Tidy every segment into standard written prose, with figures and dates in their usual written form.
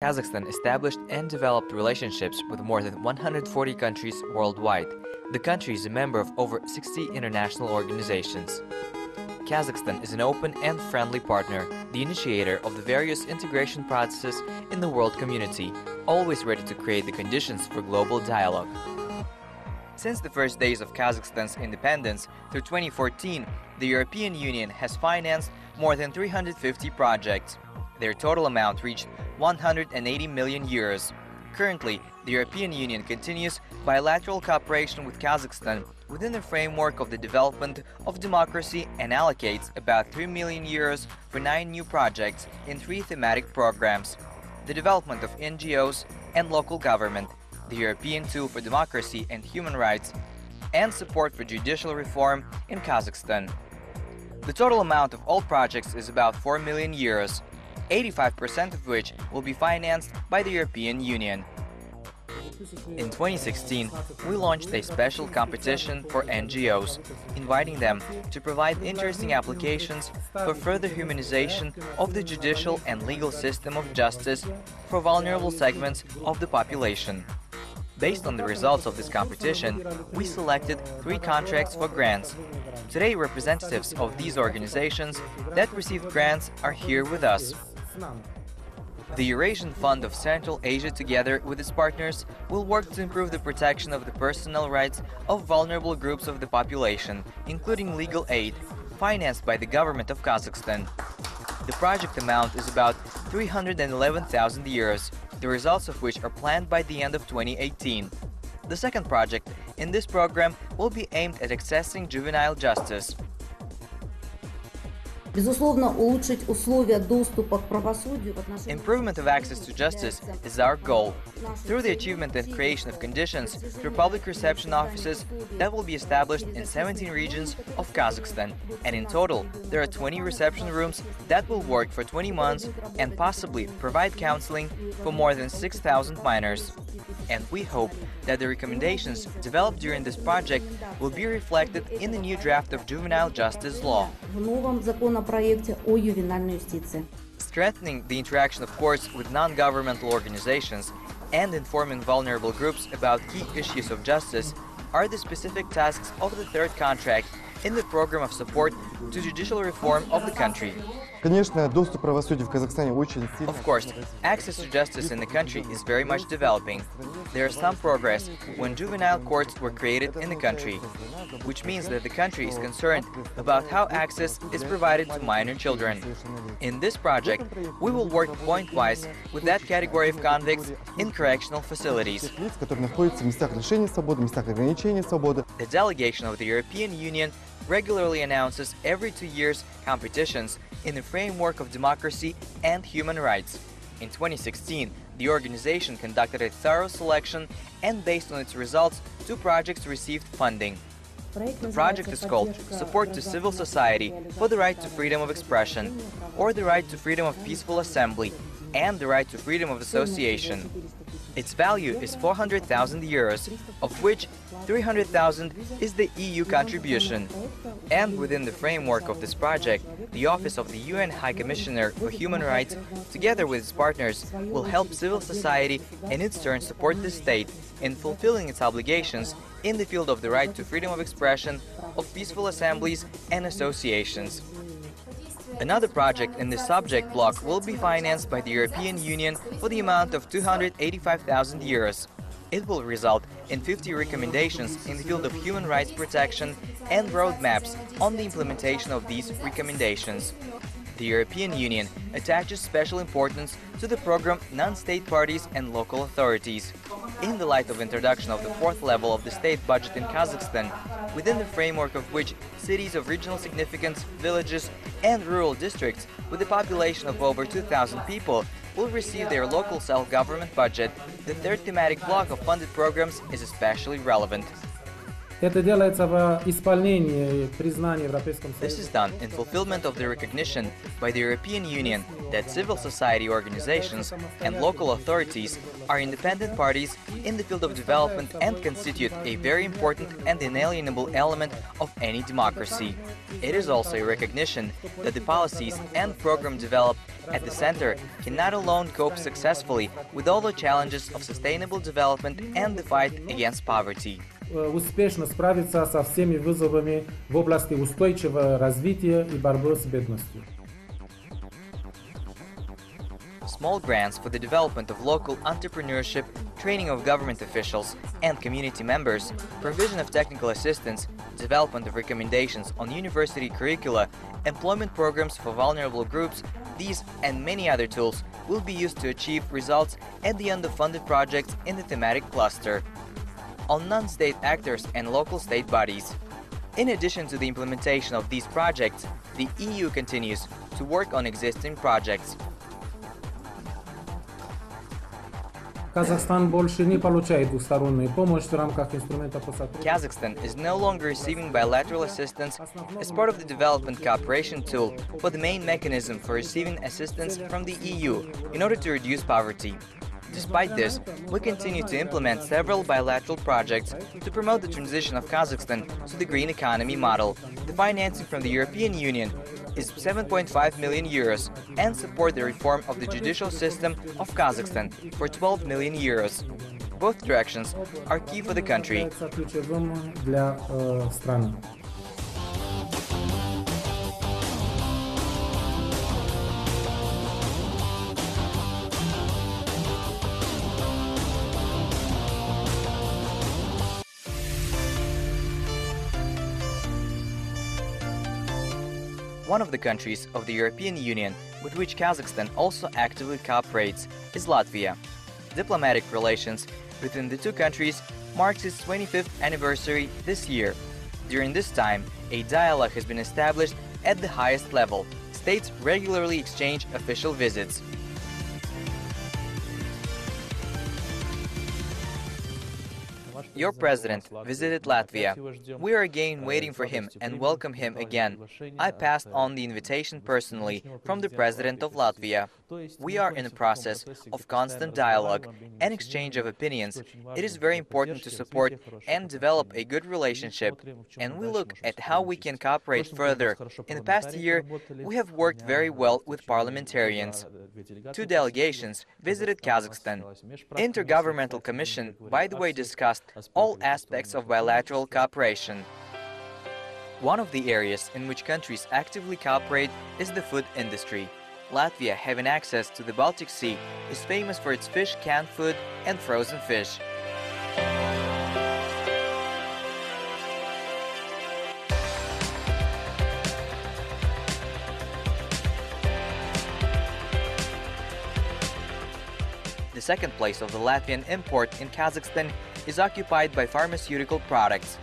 Kazakhstan established and developed relationships with more than 140 countries worldwide. The country is a member of over 60 international organizations. Kazakhstan is an open and friendly partner, the initiator of the various integration processes in the world community, always ready to create the conditions for global dialogue. Since the first days of Kazakhstan's independence through 2014, the European Union has financed more than 350 projects. Their total amount reached 180 million euros. Currently, the European Union continues bilateral cooperation with Kazakhstan within the framework of the development of democracy and allocates about 3 million euros for 9 new projects in 3 thematic programs: the development of NGOs and local government, the European Tool for Democracy and Human Rights, and support for judicial reform in Kazakhstan. The total amount of all projects is about 4 million euros, 85% of which will be financed by the European Union. In 2016, we launched a special competition for NGOs, inviting them to provide interesting applications for further humanization of the judicial and legal system of justice for vulnerable segments of the population. Based on the results of this competition, we selected 3 contracts for grants. Today, representatives of these organizations that received grants are here with us. The Eurasian Fund of Central Asia, together with its partners, will work to improve the protection of the personal rights of vulnerable groups of the population, including legal aid, financed by the government of Kazakhstan. The project amount is about 311,000 euros, the results of which are planned by the end of 2018. The second project in this program will be aimed at accessing juvenile justice. Improvement of access to justice is our goal, through the achievement and creation of conditions through public reception offices that will be established in 17 regions of Kazakhstan, and in total there are 20 reception rooms that will work for 20 months and possibly provide counseling for more than 6,000 minors. And we hope that the recommendations developed during this project will be reflected in the new draft of juvenile justice law. Strengthening the interaction of courts with non-governmental organizations and informing vulnerable groups about key issues of justice are the specific tasks of the third contract in the program of support to judicial reform of the country. Of course, access to justice in the country is very much developing. There is some progress when juvenile courts were created in the country, which means that the country is concerned about how access is provided to minor children. In this project, we will work point-wise with that category of convicts in correctional facilities. The delegation of the European Union regularly announces every 2 years competitions in the framework of democracy and human rights. In 2016, the organization conducted a thorough selection, and based on its results, 2 projects received funding. The project is called Support to Civil Society for the Right to Freedom of Expression, or the Right to Freedom of Peaceful Assembly, and the Right to Freedom of Association. Its value is 400,000 euros, of which 300,000 is the EU contribution. And within the framework of this project, the Office of the UN High Commissioner for Human Rights, together with its partners, will help civil society in its turn support the state in fulfilling its obligations in the field of the right to freedom of expression, of peaceful assemblies and associations. Another project in this subject block will be financed by the European Union for the amount of 285,000 euros. It will result in 50 recommendations in the field of human rights protection and roadmaps on the implementation of these recommendations. The European Union attaches special importance to the program non-state parties and local authorities. In the light of introduction of the 4th level of the state budget in Kazakhstan, within the framework of which cities of regional significance, villages and rural districts with a population of over 2,000 people will receive their local self-government budget, the third thematic block of funded programs is especially relevant. Это делается в исполнении признания Европейском This Союзе. is done in fulfillment of the recognition by the European Union that civil society organizations and local authorities are independent parties in the field of development and constitute a very important and inalienable element of any democracy. It is also a recognition that the policies and program developed at the center cannot alone cope successfully with all the challenges of sustainable development and the fight against poverty. Успешно справиться со всеми вызовами в области устойчивого развития и борьбы с бедностью. Small grants for the development of local entrepreneurship, training of government officials and community members, provision of technical assistance, development of recommendations on university curricula, employment programs for vulnerable groups, these and many other tools will be used to achieve results at the underfunded projects in the thematic cluster. On non-state actors and local state bodies. In addition to the implementation of these projects, the EU continues to work on existing projects. Казахстан больше не получает двустороннюю помощь в рамках инструмента по сотрудничеству. Kazakhstan is no longer receiving bilateral assistance as part of the development cooperation tool, but the main mechanism for receiving assistance from the EU in order to reduce poverty. Despite this, we continue to implement several bilateral projects to promote the transition of Kazakhstan to the green economy model. The financing from the European Union is 7.5 million euros and support the reform of the judicial system of Kazakhstan for 12 million euros. Both directions are key for the country. Ключевым для страны. One of the countries of the European Union with which Kazakhstan also actively cooperates is Latvia. Diplomatic relations between the two countries marks its 25th anniversary this year. During this time, a dialogue has been established at the highest level. States regularly exchange official visits. Your president visited Latvia. We are again waiting for him and welcome him again. I passed on the invitation personally from the president of Latvia. We are in a process of constant dialogue and exchange of opinions. It is very important to support and develop a good relationship, and we look at how we can cooperate further. In the past year, we have worked very well with parliamentarians. Two delegations visited Kazakhstan. Intergovernmental Commission, by the way, discussed all aspects of bilateral cooperation. One of the areas in which countries actively cooperate is the food industry. Latvia, having access to the Baltic Sea, is famous for its fish, canned food, and frozen fish. The second place of the Latvian import in Kazakhstan is occupied by pharmaceutical products.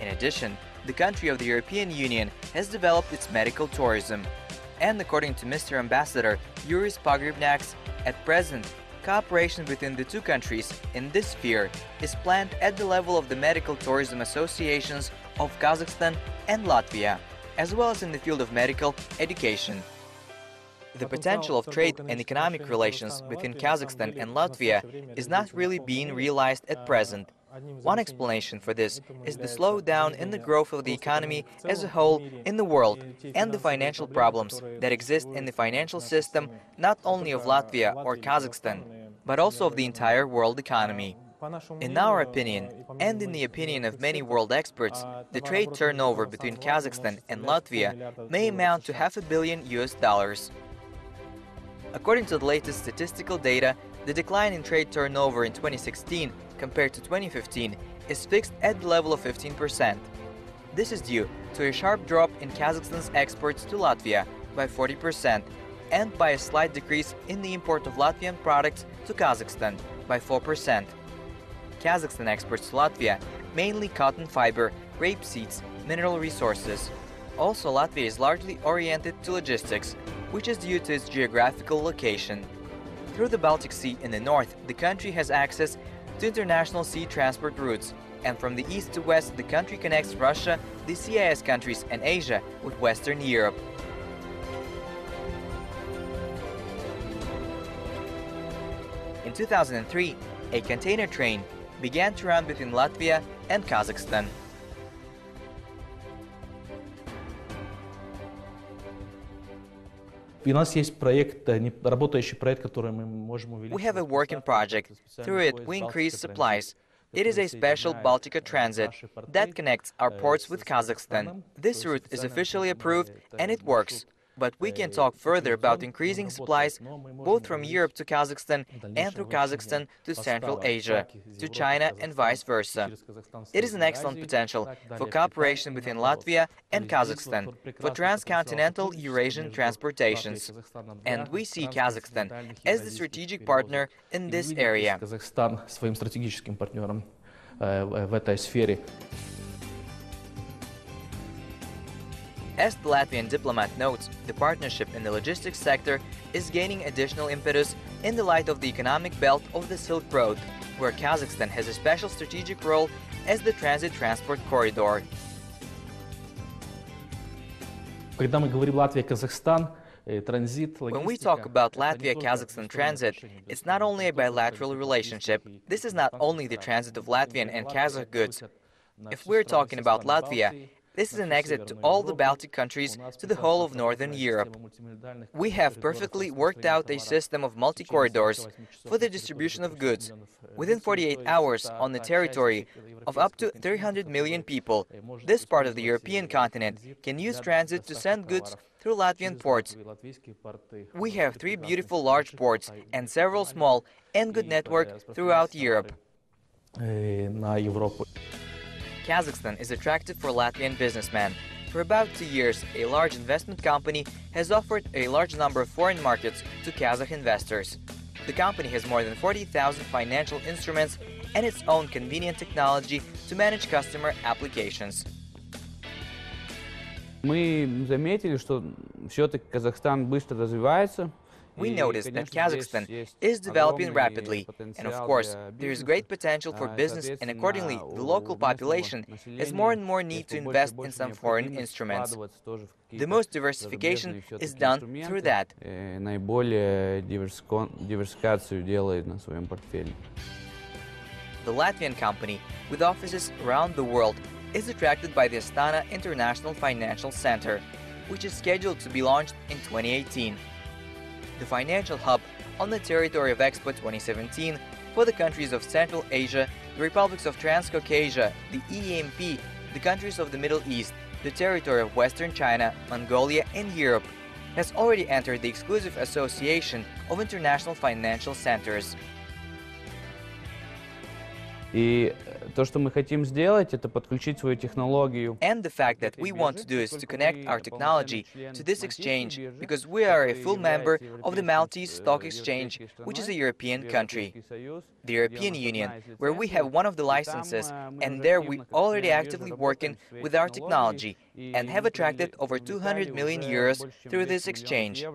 In addition, the country of the European Union has developed its medical tourism. And according to Mr. Ambassador Yuris Pogrebniaks, at present, cooperation between the two countries in this sphere is planned at the level of the medical tourism associations of Kazakhstan and Latvia, as well as in the field of medical education. The potential of trade and economic relations between Kazakhstan and Latvia is not really being realized at present. One explanation for this is the slowdown in the growth of the economy as a whole in the world and the financial problems that exist in the financial system not only of Latvia or Kazakhstan, but also of the entire world economy. In our opinion, and in the opinion of many world experts, the trade turnover between Kazakhstan and Latvia may amount to $500 million US. According to the latest statistical data, the decline in trade turnover in 2016 compared to 2015 is fixed at the level of 15%. This is due to a sharp drop in Kazakhstan's exports to Latvia by 40% and by a slight decrease in the import of Latvian products to Kazakhstan by 4%. Kazakhstan exports to Latvia mainly cotton fiber, rapeseeds, mineral resources. Also, Latvia is largely oriented to logistics, which is due to its geographical location. Through the Baltic Sea in the north, the country has access to international sea transport routes, And from the east to west, the country connects Russia, the CIS countries, and Asia with Western Europe. In 2003, a container train began to run between Latvia and Kazakhstan. У нас есть проект, работающий проект, который мы можем We have a working project. Through it, we increase supplies. It is a special Baltica transit that connects our ports with Kazakhstan. This route is officially approved and it works. But we can talk further about increasing supplies both from Europe to Kazakhstan and through Kazakhstan to Central Asia, to China and vice versa. It is an excellent potential for cooperation between Latvia and Kazakhstan for transcontinental Eurasian transportations. And we see Kazakhstan as the strategic partner in this area. Казахстан своим стратегическим партнером в этой сфере. As the Latvian diplomat notes, the partnership in the logistics sector is gaining additional impetus in the light of the economic belt of the Silk Road, where Kazakhstan has a special strategic role as the transit transport corridor. Когда мы говорим Латвия-Казахстан, транзит, When we talk about Latvia-Kazakhstan transit, it's not only a bilateral relationship. This is not only the transit of Latvian and Kazakh goods. If we're talking about Latvia, this is an exit to all the Baltic countries, to the whole of Northern Europe. We have perfectly worked out a system of multi-corridors for the distribution of goods. Within 48 hours, on the territory of up to 300 million people, this part of the European continent can use transit to send goods through Latvian ports. We have 3 beautiful large ports and several small and good network throughout Europe. Kazakhstan is attractive for Latvian businessmen. For about 2 years, a large investment company has offered a large number of foreign markets to Kazakh investors. The company has more than 40,000 financial instruments and its own convenient technology to manage customer applications. Мы заметили, что все-таки Казахстан быстро развивается. We noticed that Kazakhstan is developing rapidly, and of course, there is great potential for business, and accordingly, the local population has more and more need to invest in some foreign instruments. The most diversification is done through that. Наиболее диверсификацию делает на своем портфеле. The Latvian company, with offices around the world, is attracted by the Astana International Financial Center, which is scheduled to be launched in 2018. The financial hub on the territory of Expo 2017 for the countries of Central Asia, the republics of Transcaucasia, the EEMP, the countries of the Middle East, the territory of Western China, Mongolia, and Europe, has already entered the exclusive association of international financial centers. И то, что мы хотим сделать, это подключить свою технологию. And the fact that we want to do is to connect our technology to this exchange, because we are a full member of the Maltese Stock Exchange, which is a European country. The European Union, where we have one of the licenses, and there we already actively working with our technology and have attracted over 200 million euros through this exchange.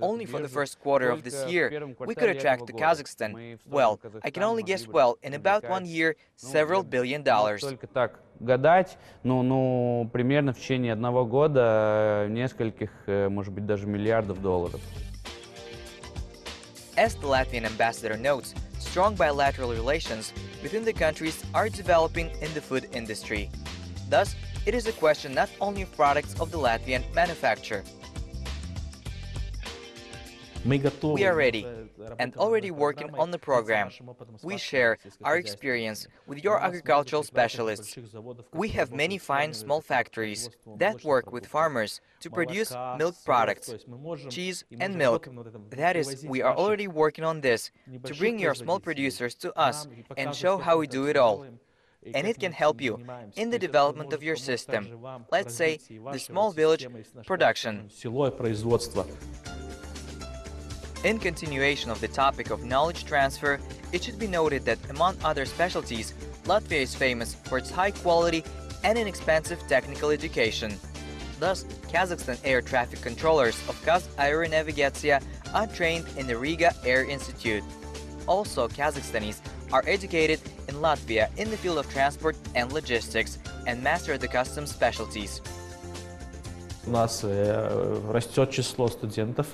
Only for the first quarter of this year, we could attract to Kazakhstan, well, I can only guess well, in about 1 year, several $billion. Только так гадать, ну, примерно в течение 1 года нескольких, может быть, даже миллиардов долларов. As the Latvian ambassador notes, strong bilateral relations between the countries are developing in the food industry. Thus, it is a question not only of products of the Latvian manufacture. We are ready and already working on the program. We share our experience with your agricultural specialists. We have many fine small factories that work with farmers to produce milk products, cheese and milk. That is, we are already working on this, to bring your small producers to us and show how we do it all. And it can help you in the development of your system, let's say the small village production. In continuation of the topic of knowledge transfer, it should be noted that among other specialties, Latvia is famous for its high quality and inexpensive technical education. Thus, Kazakhstan air traffic controllers of Kaz Aeronavigatsiya are trained in the Riga Air Institute. Also, Kazakhstanis are educated in Latvia in the field of transport and logistics and master the customs specialties. У нас растет число студентов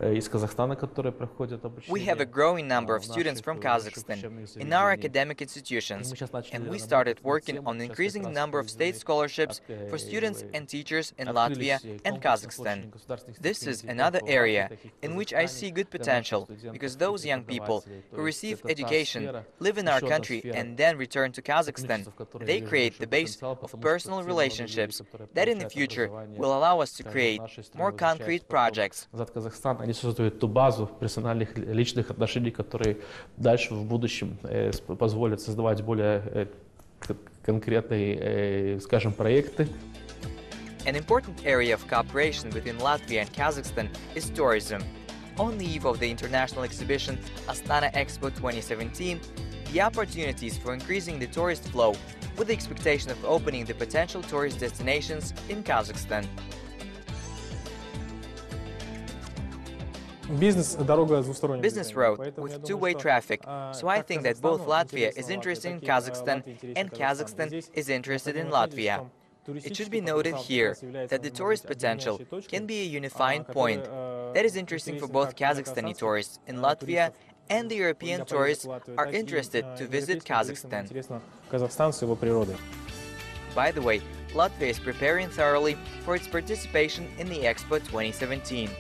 из Казахстана, которые проходят обучение. We have a growing number of students from Kazakhstan in our academic institutions, and we started working on increasing the number of state scholarships for students and teachers in Latvia and Kazakhstan. This is another area in which I see good potential, because those young people who receive education, live in our country and then return to Kazakhstan, they create the base of personal relationships that in the future will allow us to create more concrete projects. Они создают ту базу персональных личных отношений, которые дальше в будущем позволят создавать более конкретные, скажем, проекты. An important area of cooperation between Latvia and Kazakhstan is tourism. On the eve of the international exhibition Astana Expo 2017, the opportunities for increasing the tourist flow with the expectation of opening the potential tourist destinations in Kazakhstan. Business road with two-way traffic, so I think that both Latvia is interested in Kazakhstan and Kazakhstan is interested in Latvia. It should be noted here that the tourist potential can be a unifying point that is interesting for both Kazakhstani tourists in Latvia and the European tourists are interested to visit Kazakhstan. By the way, Latvia is preparing thoroughly for its participation in the Expo 2017.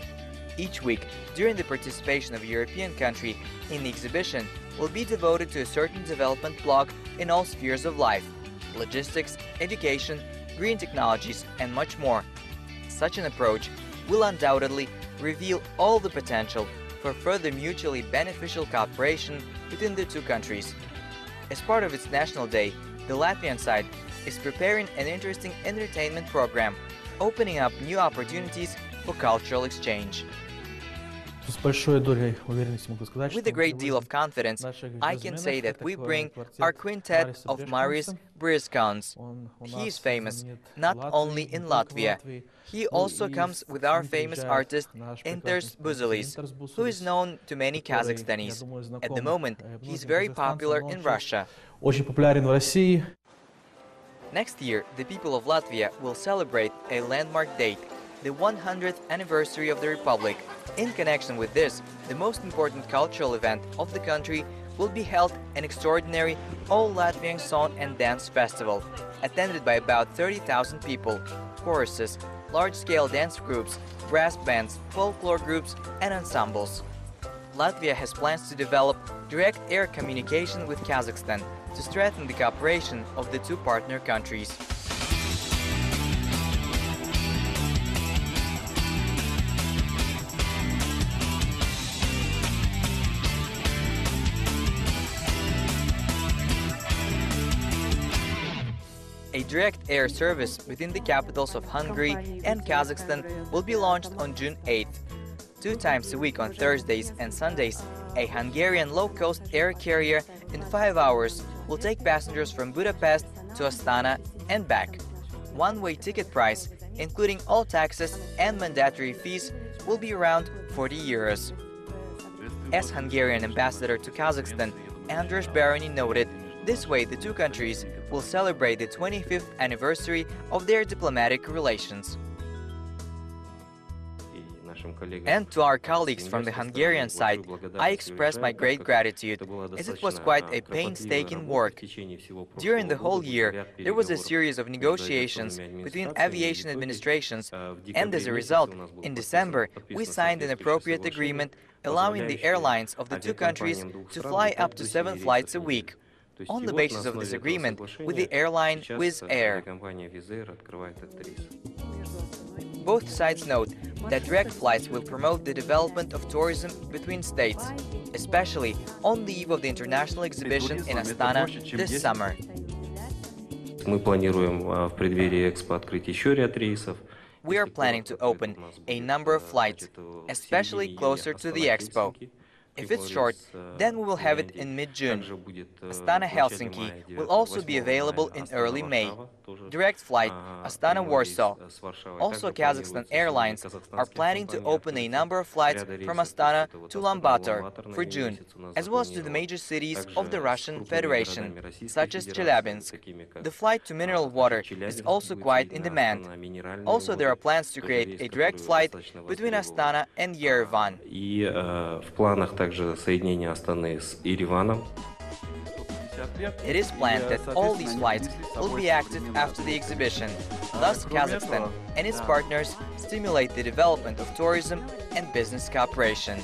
Each week, during the participation of a European country in the exhibition, will be devoted to a certain development block in all spheres of life: logistics, education, green technologies, and much more. Such an approach will undoubtedly reveal all the potential for further mutually beneficial cooperation between the two countries. As part of its National Day, the Latvian side is preparing an interesting entertainment program, opening up new opportunities for cultural exchange. With a great deal of confidence, I can say that we bring our quintet of Maris Briskons. He is famous not only in Latvia. He also comes with our famous artist Inters Buzelis, who is known to many Kazakhstanis. At the moment, he is very popular in Russia. Next year, the people of Latvia will celebrate a landmark date, the 100th anniversary of the Republic. In connection with this, the most important cultural event of the country will be held an extraordinary all-Latvian song and dance festival, attended by about 30,000 people, choruses, large-scale dance groups, brass bands, folklore groups, and ensembles. Latvia has plans to develop direct air communication with Kazakhstan to strengthen the cooperation of the two partner countries. A direct air service between the capitals of Hungary and Kazakhstan will be launched on June 8th. 2 times a week on Thursdays and Sundays, a Hungarian low-cost air carrier in 5 hours will take passengers from Budapest to Astana and back. One-way ticket price, including all taxes and mandatory fees, will be around 40 euros. As Hungarian ambassador to Kazakhstan, Andras Barany noted, this way the two countries will celebrate the 25th anniversary of their diplomatic relations. And to our colleagues from the Hungarian side, I express my great gratitude, as it was quite a painstaking work. During the whole year, there was a series of negotiations between aviation administrations, and as a result, in December, we signed an appropriate agreement allowing the airlines of the two countries to fly up to 7 flights a week. On the basis of this agreement with the airline Wizz Air. Both sides note that direct flights will promote the development of tourism between states, especially on the eve of the international exhibition in Astana this summer. We are planning to open a number of flights, especially closer to the Expo. If it's short, then we will have it in mid-June. Astana Helsinki will also be available in early May. direct flight Astana-Warsaw. Also, Kazakhstan Airlines are planning to open a number of flights from Astana to Ulaanbaatar for June, as well as to the major cities of the Russian Federation, such as Chelyabinsk. The flight to mineral water is also quite in demand. Also, there are plans to create a direct flight between Astana and Yerevan. И в планах также соединение Астаны с Ереваном. It is planned that all these flights will be active after the exhibition. Thus, Kazakhstan and its partners stimulate the development of tourism and business cooperation.